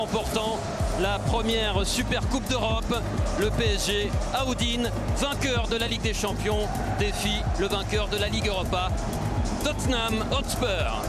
Remportant la première Super Coupe d'Europe, le PSG, Aoudine, vainqueur de la Ligue des Champions, défie le vainqueur de la Ligue Europa, Tottenham Hotspur.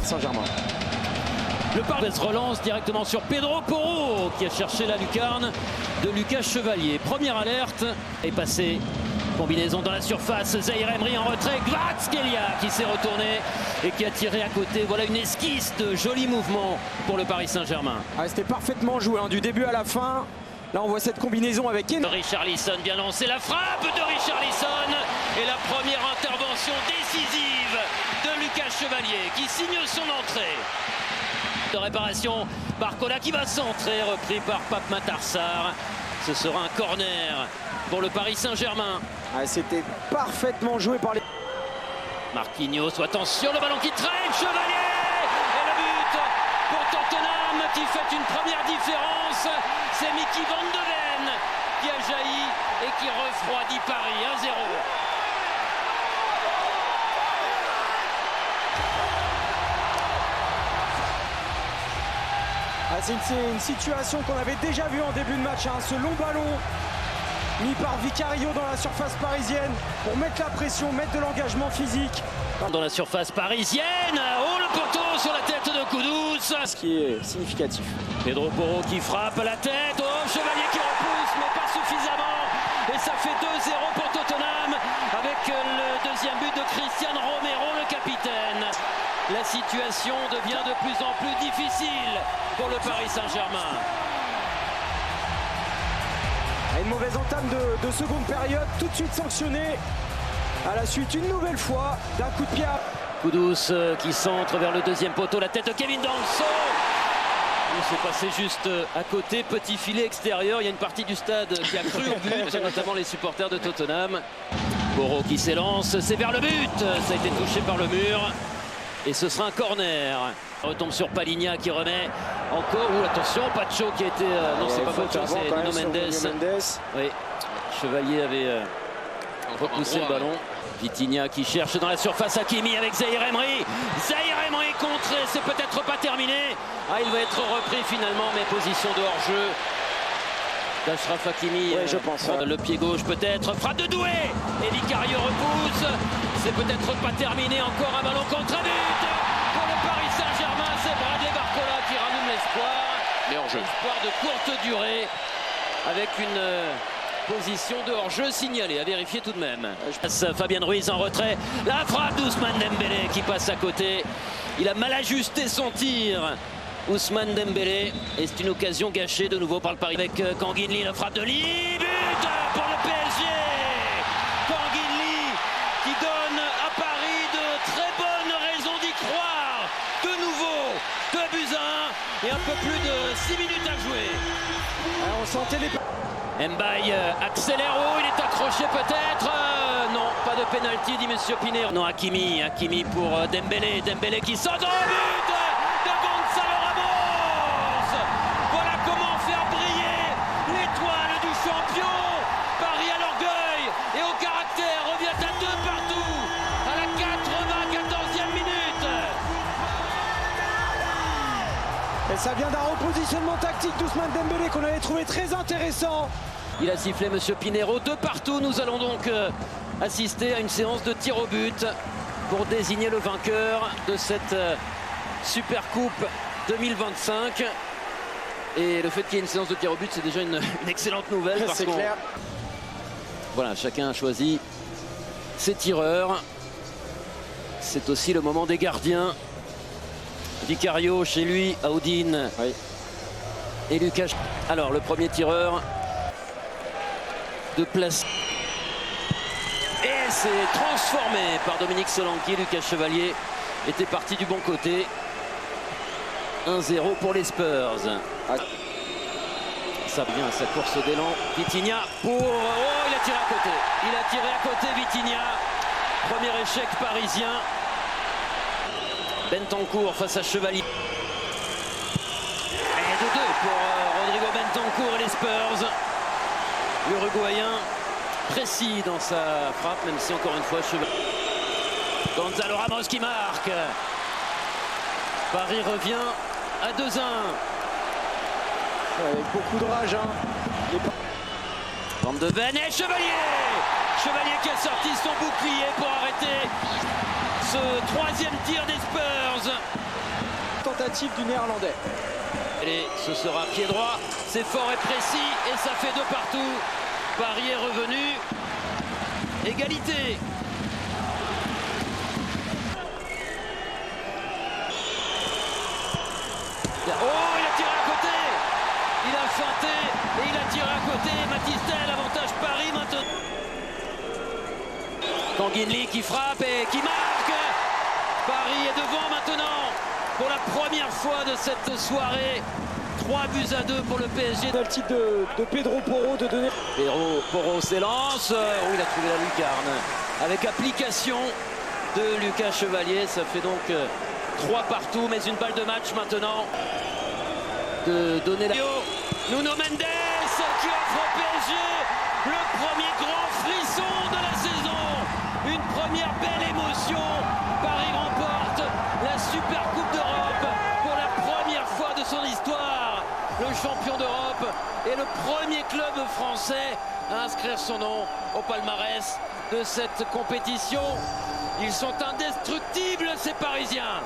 Saint-Germain. Le Paris se relance directement sur Pedro Porro qui a cherché la lucarne de Lucas Chevalier. Première alerte est passée. Combinaison dans la surface, Zaïre Emery en retrait, Kvaratskhelia qui s'est retourné et qui a tiré à côté. Voilà une esquisse de joli mouvement pour le Paris Saint-Germain. Ah, c'était parfaitement joué du début à la fin. Là on voit cette combinaison avec Richarlison bien lancé, la frappe de Richarlison et la première intervention décisive de Lucas Chevalier qui signe son entrée. De réparation, Barcola qui va centrer, repris par Pape Matar Sarr. Ce sera un corner pour le Paris Saint-Germain. Ah, c'était parfaitement joué par les... Marquinhos, attention, le ballon qui traîne, Chevalier et le but pour Tottenham qui fait une première différence. C'est Mickey Van de Ven qui a jailli et qui refroidit Paris 1-0. C'est une situation qu'on avait déjà vue en début de match. Ce long ballon mis par Vicario dans la surface parisienne pour mettre la pression, mettre de l'engagement physique. Dans la surface parisienne, oh le poteau sur la tête de Kudus. Ce qui est significatif. Pedro Porro qui frappe à la tête, oh Chevalier qui repousse mais pas suffisamment. Et ça fait 2-0 pour Tottenham avec le deuxième but de Cristiano Romero, le capitaine. La situation devient de plus en plus difficile pour le Paris Saint-Germain. Une mauvaise entame de seconde période, tout de suite sanctionnée. À la suite, une nouvelle fois, d'un coup de pied. Kudus qui centre vers le deuxième poteau, la tête de Kevin Danso. Il s'est passé juste à côté, petit filet extérieur. Il y a une partie du stade qui a cru au but, notamment les supporters de Tottenham. Porro qui s'élance, c'est vers le but. Ça a été touché par le mur. Et ce sera un corner. On retombe sur Palinha qui remet encore. Ouh, attention, Pacho qui a été... non, c'est pas Pacho, c'est Nuno Mendes. Oui, Chevalier avait repoussé le ballon. Vitinha qui cherche dans la surface Hakimi avec Zaïre Emery. Zaïre Emery contré, c'est peut-être pas terminé. Ah, il va être repris finalement, mais position de hors-jeu d'Achraf Hakimi. Oui, je pense. Le pied gauche peut-être. Frappe de Doué. Et Vicario repousse. C'est peut-être pas terminé. Encore un ballon contre un but pour le Paris Saint-Germain. C'est Bradley Barcola qui rallume l'espoir. Mais hors-jeu. Espoir de courte durée avec une position de hors-jeu signalée, à vérifier tout de même. Fabien Ruiz en retrait. La frappe d'Ousmane Dembélé qui passe à côté. Il a mal ajusté son tir. Ousmane Dembélé. Et c'est une occasion gâchée de nouveau par le Paris. Avec Kanguinli, la frappe de Lee. But pour le PSG. Kanguinli qui donne à Paris de très bonnes raisons d'y croire. De nouveau, 2-1 et un peu plus de 6 minutes à jouer. Alors, on sentait les... Mbaye accélère, oh, il est accroché peut-être. Non, pas de pénalty, dit Monsieur Pinero. Non, Hakimi pour Dembélé. Dembélé qui saute au but de Gonzalo Ramos. Voilà comment faire briller l'étoile du champion. Paris à l'orgueil et au caractère revient à 2 partout à la 94e minute. Et ça vient d'un repositionnement tactique d'Ousmane Dembélé qu'on avait trouvé très intéressant. Il a sifflé Monsieur Pinero, 2 partout. Nous allons donc assister à une séance de tir au but pour désigner le vainqueur de cette Super Coupe 2025. Et le fait qu'il y ait une séance de tir au but, c'est déjà une excellente nouvelle. C'est clair. Voilà, chacun a choisi ses tireurs. C'est aussi le moment des gardiens. Vicario chez lui, Aoudine. Oui. Et Lucas. Alors, le premier tireur de place. Et c'est transformé par Dominique Solanki. Lucas Chevalier était parti du bon côté. 1-0 pour les Spurs. Ça vient sa course d'élan. Vitinha pour... Oh, il a tiré à côté. Il a tiré à côté, Vitinha. Premier échec parisien. Bentancur face à Chevalier. Et 2-2 pour Rodrigo Bentancur et les Spurs. L'Uruguayen précis dans sa frappe, même si encore une fois Chevalier. Gonzalo Ramos qui marque. Paris revient à 2-1. Avec beaucoup de rage. Van de Ven et Chevalier. Chevalier qui a sorti son bouclier pour arrêter ce troisième tir des Spurs. Tentative du Néerlandais. Et ce sera pied droit. C'est fort et précis et ça fait 2 partout. Paris est revenu. Égalité. Oh, il a tiré à côté. Il a feinté et il a tiré à côté. Matistel, avantage Paris maintenant. Kanguinli qui frappe et qui marque. Paris est devant maintenant pour la première fois de cette soirée. 3-2 pour le PSG. Le titre de Pedro Porro de donner. Pedro Porro s'élance. Oh, il a trouvé la lucarne. Avec application de Lucas Chevalier. Ça fait donc 3 partout, mais une balle de match maintenant. De donner la... Nuno Mendes qui offre au PSG le premier grand frisson de la saison. Une première belle émotion. Paris remporte la Super Coupe d'Europe pour la première fois de son histoire. Le champion d'Europe est le premier club français à inscrire son nom au palmarès de cette compétition. Ils sont indestructibles, ces Parisiens.